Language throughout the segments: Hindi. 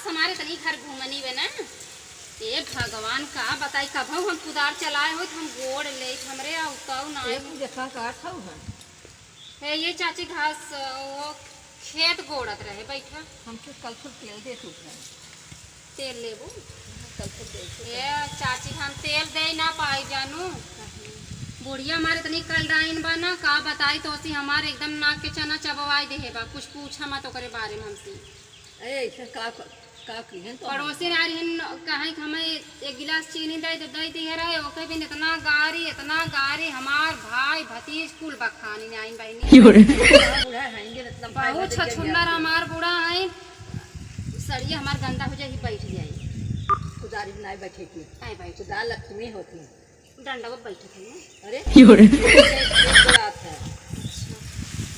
सास हमारे तनी घर घूमनी बे ना। ये भगवान का बताई कब हम कुदार चलाए हो तो हम गोड़ ले हमरे आउताऊ ना देखा काट खाऊ है ये चाची घास वो खेत गोड़त रहे बैठा। हमके कल फुल तेल दे तू तेल लेबू कल फुल दे ये चाची हम तेल दे ना पाई जानू। बुढ़िया हमारे तनी कल डाइन बा ना का बताई तो सी हमारे एकदम नाक के चना चबवाई दे बा कुछ पूछा मत करे बारे में हमसे। ऐसा का की है तो पड़ोसी आ रही कहीं हमें एक गिलास चीनी दे दी रहे ओके भी इतना गारी हमार भाई भतीज कुल बखानी नहीं आई बहनी बूढ़ा हैंगे मतलब बहुत छछुंदर हमार बूढ़ा है सड़िया हमार गंदा हो जाए बैठ जाए कुदारी बनाए बैठे की आई बैठ कुदार लक्ष्मी होती डंडा पर बैठे थे अरे बात है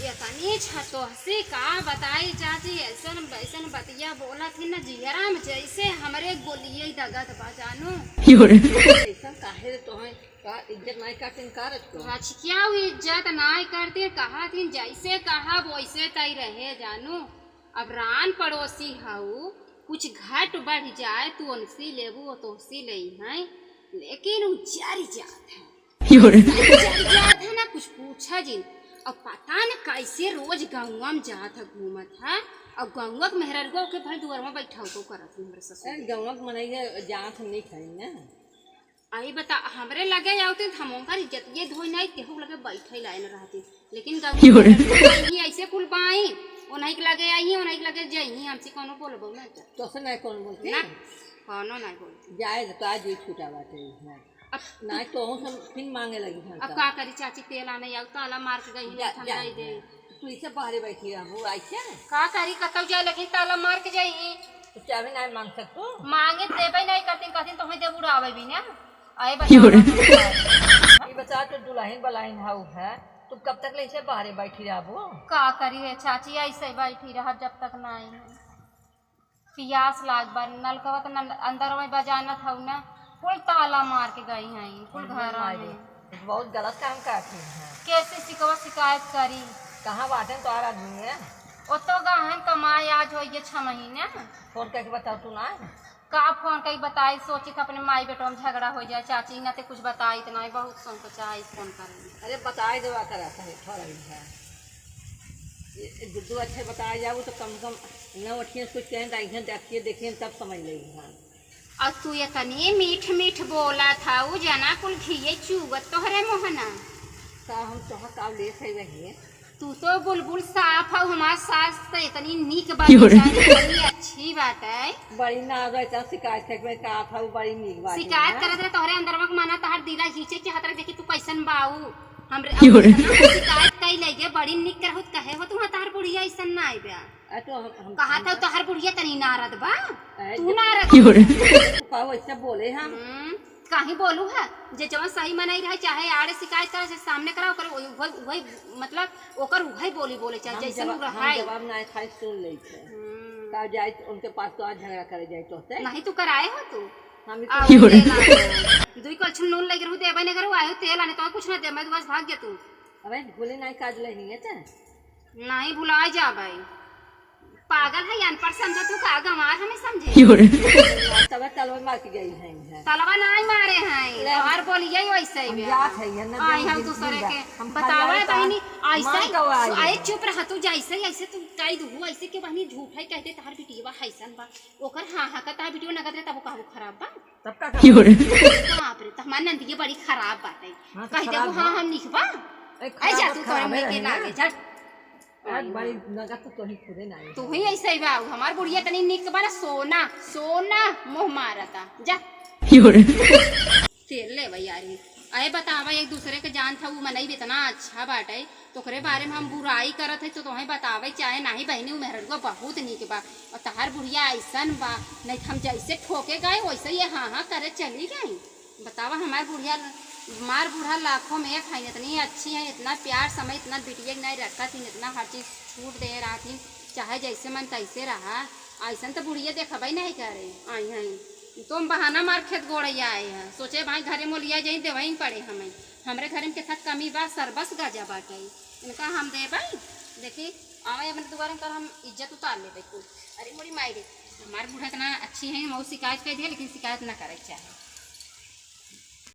ये तनी छतो हसी का बताई चाची ऐसन वैसन बतिया बोला थी ना जियरा में जैसे हमारे गोलिये दगत बा जानू ऐसा काहे तो है का इज्जत नहीं काटिन कारत को आज क्या हुई इज्जत नहीं करते कहा थी जैसे कहा वैसे तय रहे जानू। अब रान पड़ोसी हाउ कुछ घट बढ़ जाए तू उनसी लेबू तो उसी ले है लेकिन वो जारी जात है ना कुछ पूछा जिन अब पता न कैसे रोज गाँव में जात है घूमत है और गाँव के मेहरगो के भाई दुआर में बैठा हो करत हमारे ससुर गाँव मनैया जात हम नहीं खाई ना आई बता हमरे लगे जाते हम उनका इज्जत ये धोई नहीं केहू लगे बैठे लाइन रहती लेकिन गाँव ऐसे कुल बाई उन्हीं के लगे आई उन्हीं के लगे जाई हमसे कोनो बोलबो ना तो से नहीं कौन बोलते ना कोनो नहीं बोल जाए तो आज ही छूटा बाटे नहीं तो हम फिर मांगे लगी अब का करी चाची तेल आने आउ ताला मार के गई दे तू इसे बाहर बैठी रहू ऐसे का करी कतौ जाए लेकिन ताला मार के जाई तो चाबी नहीं मांग सकतो मांगे देबे नहीं करती तो दे बुढ़ावे भी ना आए बता तो दुल्हन बलाइन हाउ है तू कब तक ले बाहर बैठी रहू का करी है चाची ऐसे बैठी रह जब तक नहीं पियास लाग बा नलकवा तो अंदर में बजाना था ना कुल ताला मार के गई हैं कुल घर में बहुत गलत काम करती है कैसे शिकायत करी कहाँ बातें तो आ रहा आदमी है वो तो गहन कमाई आज हो ये 6 महीने फोन करके बताओ तू ना का फोन कहीं बताई सोची था अपने माई बेटों में झगड़ा हो जाए चाची ना तो कुछ बताई इतना बहुत सोचा फोन करेंगे अरे बताए देवा करा थोड़ा है दुद्दू अच्छे बताया जाओ तो कम से कम न उठिए कुछ कहें देखिए देखिए तब समझ लेगी और तू ये तनी मीठ बोला था वो जना कुल घिये चुगत तोहरे मोहना का हम तोहा का ले रही तू तो बुलबुल साफ है हमार सास तो इतनी नीक बात बड़ी अच्छी बात है बड़ी ना शिकायत करके का था बड़ी नीक बात शिकायत करत रहे तोहरे अंदर में माना तहर दिला खींचे के हाथ देखी तू कैसन बाऊ हमरे शिकायत कई ले गे बड़ी निक करहुत कहे हो तू तार बुढ़िया ऐसन ना आई बा तो कहा था तोहर बुढ़िया तनी नारद बा तू नारद ऐसे बोले हम कहीं बोलू है जे जवन सही में नहीं रहे चाहे आड़े शिकायत करे से सामने करा ओकर वही मतलब ओकर वही बोले चाहे जैसे लोग रहाई जवाब ना खाई सुन ले का जाए उनके पास तो आज झगड़ा करे जाए तो नहीं तू कराए हो तू हम दुई कल नून लगे रहू देबे नहीं करू आयो तेल आने तो कुछ ना दे मैं बस भाग जा तू अबे भूले नहीं काज लेंगे त नहीं भुला जा भाई पागल है अनपढ़ समझा तू का गंवार हमें समझे तब तलवा मार के गई है तलवा नहीं मारे हैं और बोलिए वैसे ही याद है ना आई हम दूसरे के बतावा बहनी ऐसे आए चुप रह तू जैसे ऐसे तू कह दू ऐसे के बहनी झूठ है कहते तार बिटिया हैसन बा ओकर हां हां का तार बिटिया नगद रे तब कहू खराब बा तब का बाप रे त हमार नंदी बड़ी खराब बात है कह दे हां हम निकबा आई जा तू तोरे में के लागे झट बड़ी नगद तो ही खुदे नहीं तू ही ऐसे ही बाऊ हमार बुढ़िया तनी निक बा सोना मुंह मारता जा तेल ले भैया अरे बतावा एक दूसरे के जान था वो मनई भी इतना अच्छा बाटे तो करे बारे में हम बुराई करत है तो तुम्हें बतावे चाहे नहीं बहनी मेहर को बहुत निक बा और तहार बुढ़िया ऐसन बा नहीं हम जैसे ठोके गए वैसे ये हाँ करे चली गई बतावा हमारे बुढ़िया मार बूढ़ा लाखों में है इतनी अच्छी है इतना प्यार समय इतना बिटिया नहीं रखा थी इतना हर चीज छूट दे रहा थी चाहे जैसे मन तैसे रहा ऐसा तो बुढ़िया देखा नहीं करे आई हैं तुम बहाना मार खेत गोड़िया आए हैं सोचे भाई घरे में लिया जाए देवही पड़े हमें हमरे घर में कितना कमी बा सरबस गाजा बाटे इनका हम दे भाई देखी आवे अपने दोबारा कर हम इज्जत उतार ले भाई अरे मोरी मायरे हमारे बूढ़ा इतना अच्छी है, मऊ शिकायत कर दिया लेकिन शिकायत ना करे चाहे।